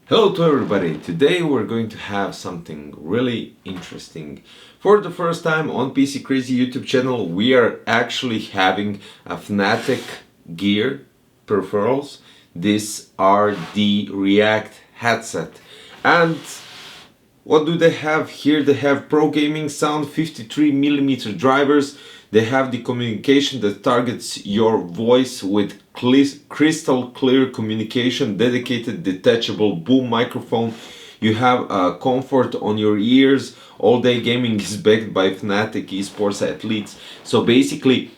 Hello to everybody. Today we're going to have something really interesting. For the first time on PC Crazy YouTube channel, we are actually having a FNATIC gear peripherals. These are the React headset. And what do they have here? They have pro gaming sound, 53mm drivers. They have the communication that targets your voice with crystal clear communication, dedicated detachable boom microphone. You have comfort on your ears. All day gaming is backed by FNATIC esports athletes. So basically,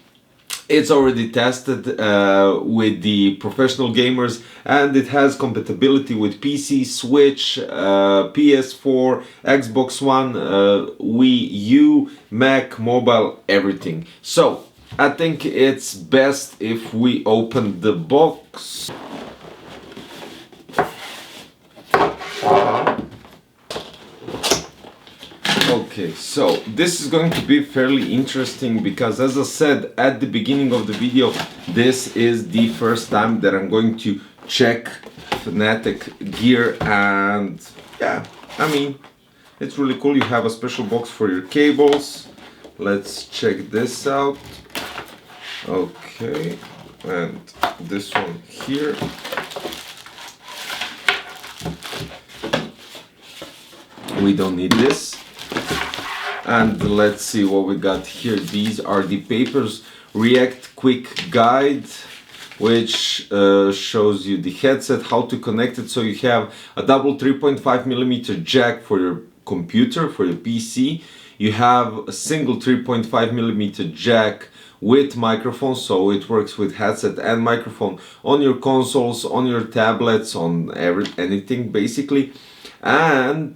it's already tested with the professional gamers, and it has compatibility with PC, Switch, PS4, Xbox One, Wii U, Mac, mobile, everything. So I think it's best if we open the box. Okay, so this is going to be fairly interesting because, as I said at the beginning of the video, this is the first time that I'm going to check FNATIC gear, and yeah, I mean, it's really cool. You have a special box for your cables. Let's check this out. Okay, and this one here. We don't need this. And let's see what we got here. These are the papers. React quick guide, which shows you the headset, how to connect it. So you have a double 3.5mm jack for your computer, for your PC. You have a single 3.5mm jack with microphone, so it works with headset and microphone on your consoles, on your tablets, on anything basically. And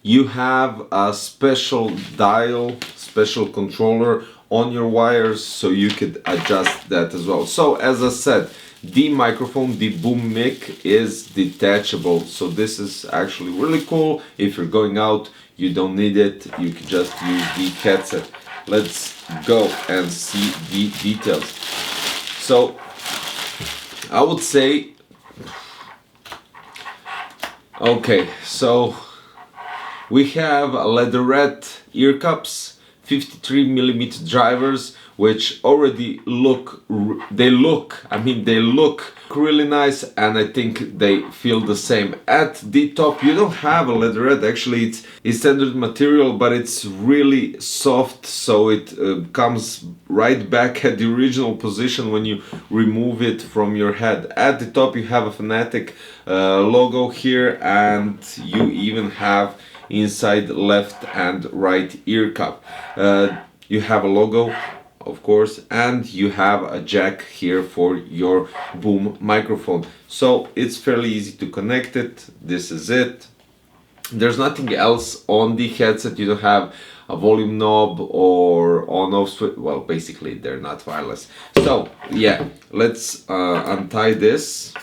you have a special dial, special controller on your wires, so you could adjust that as well. So as I said, the microphone, the boom mic, is detachable. So this is actually really cool. If you're going out, you don't need it. You can just use the headset. Let's go and see the details. So I would say, okay, so we have leatherette ear cups, 53mm drivers, which already look really nice, and I think they feel the same. At the top, you don't have a leatherette, actually it's standard material, but it's really soft, so it comes right back at the original position when you remove it from your head. At the top you have a FNATIC logo here, and you even have inside left and right ear cup. You have a logo, of course, and you have a jack here for your boom microphone. So it's fairly easy to connect it. This is it. There's nothing else on the headset. You don't have a volume knob or on-off switch. Well, basically they're not wireless. So yeah, let's untie this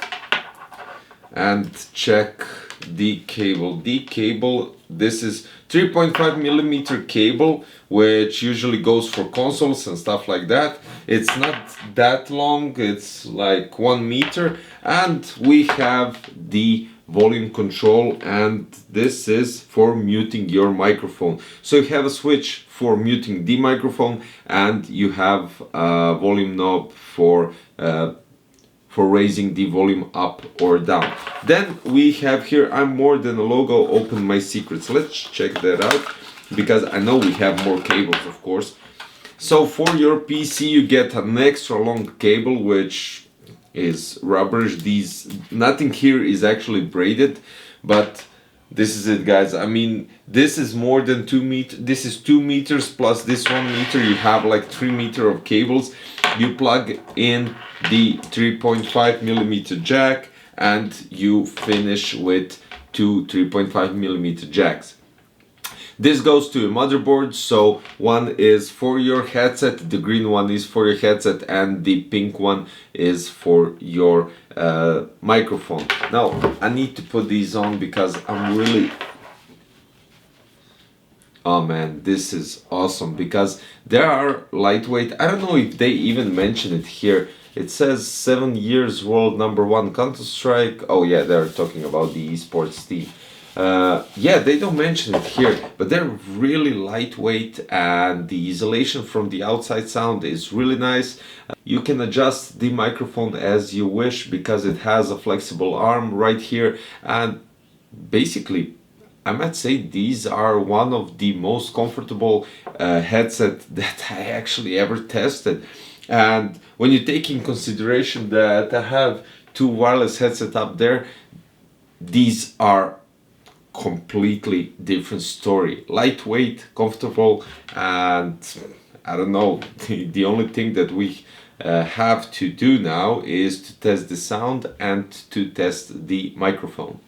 and check the cable. This is 3.5mm cable, which usually goes for consoles and stuff like that. It's not that long, it's like 1 meter, and we have the volume control, and this is for muting your microphone. So you have a switch for muting the microphone, and you have a volume knob for raising the volume up or down. Then we have here, I'm more than a logo, open my secrets. Let's check that out, because I know we have more cables, of course. So for your PC you get an extra long cable, which is rubberish. Nothing here is actually braided, but this is it, guys. I mean, this is more than 2 meters. This is 2 meters plus this 1 meter. You have like 3 meters of cables. You plug in the 3.5mm jack, and you finish with two 3.5mm jacks. This goes to a motherboard, so one is for your headset, the green one is for your headset, and the pink one is for your microphone. Now I need to put these on because I'm really Oh man, this is awesome because they are lightweight. I don't know if they even mention it here. It says 7 years world #1 Counter-Strike. Oh yeah, they're talking about the esports team. Yeah, they don't mention it here, but they're really lightweight and the isolation from the outside sound is really nice. You can adjust the microphone as you wish because it has a flexible arm right here, and basically I might say these are one of the most comfortable headset that I actually ever tested. And when you take in consideration that I have two wireless headsets up there, these are completely different story. Lightweight, comfortable, and I don't know, the only thing that we have to do now is to test the sound and to test the microphone.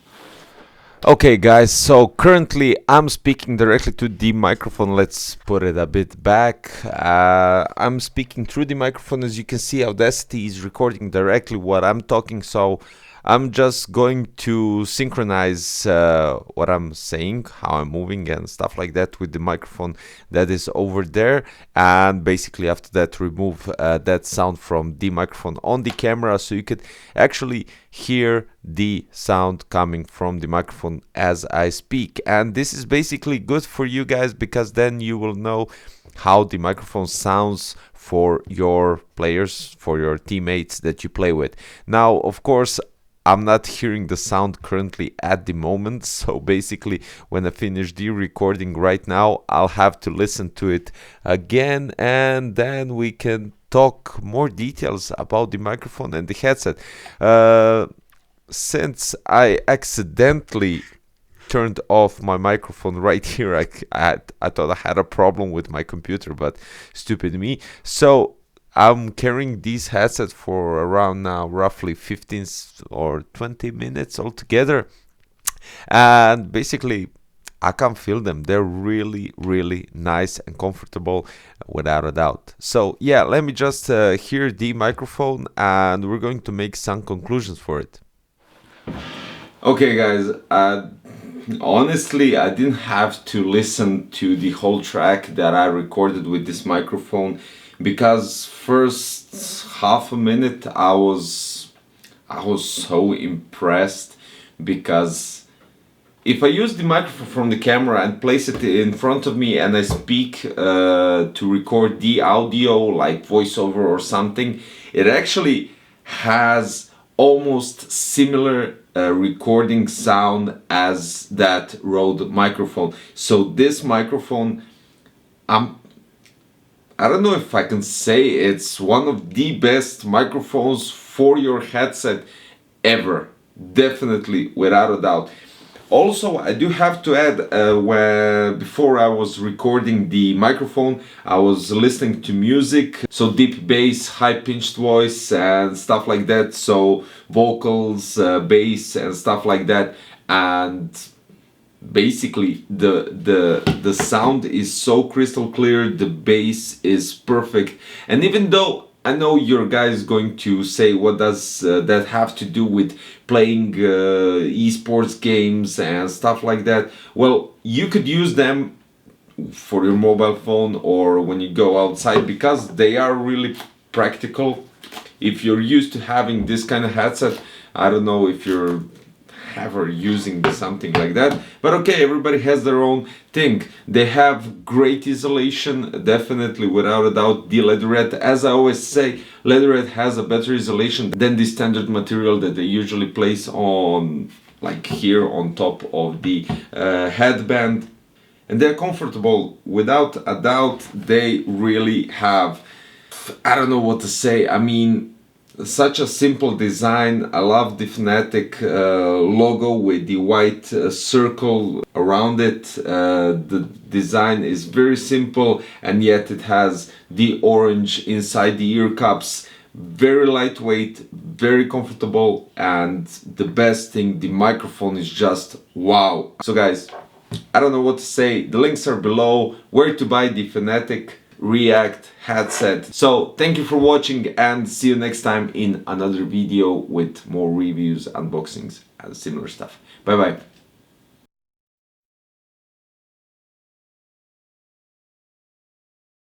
Okay guys, so currently I'm speaking directly to the microphone. Let's put it a bit back. I'm speaking through the microphone. As you can see, Audacity is recording directly what I'm talking, so I'm just going to synchronize what I'm saying, how I'm moving and stuff like that with the microphone that is over there, and basically after that remove that sound from the microphone on the camera so you could actually hear the sound coming from the microphone as I speak. And this is basically good for you guys because then you will know how the microphone sounds for your players, for your teammates that you play with. Now, of course, I'm not hearing the sound currently at the moment, so basically when I finish the recording right now, I'll have to listen to it again, and then we can talk more details about the microphone and the headset. Since I accidentally turned off my microphone right here, I thought I had a problem with my computer, but stupid me. So I'm carrying these headsets for around now roughly 15 or 20 minutes altogether, and basically I can feel them. They're really, really nice and comfortable without a doubt. So yeah, let me just hear the microphone and we're going to make some conclusions for it. Okay guys, honestly I didn't have to listen to the whole track that I recorded with this microphone, because first half a minute I was so impressed, because if I use the microphone from the camera and place it in front of me and I speak to record the audio like voiceover or something, it actually has almost similar recording sound as that Rode microphone. So this microphone, I don't know if I can say it's one of the best microphones for your headset ever. Definitely, without a doubt. Also, I do have to add, before I was recording the microphone, I was listening to music, so deep bass, high-pitched voice and stuff like that, so vocals, bass and stuff like that, and basically the sound is so crystal clear, the bass is perfect. And even though I know your guys going to say, what does that have to do with playing esports games and stuff like that? Well, you could use them for your mobile phone or when you go outside, because they are really practical. If you're used to having this kind of headset, I don't know if you're ever using something like that, but okay, everybody has their own thing. They have great isolation, definitely, without a doubt. The leatherette, as I always say, leatherette has a better isolation than the standard material that they usually place on, like here on top of the headband, and they're comfortable without a doubt. They really have, I don't know what to say, I mean, such a simple design. I love the FNATIC logo with the white circle around it. The design is very simple, and yet it has the orange inside the ear cups. Very lightweight, very comfortable, and the best thing, the microphone is just wow. So guys, I don't know what to say. The links are below where to buy the FNATIC REACT headset. So thank you for watching, and see you next time in another video with more reviews, unboxings and similar stuff. Bye bye.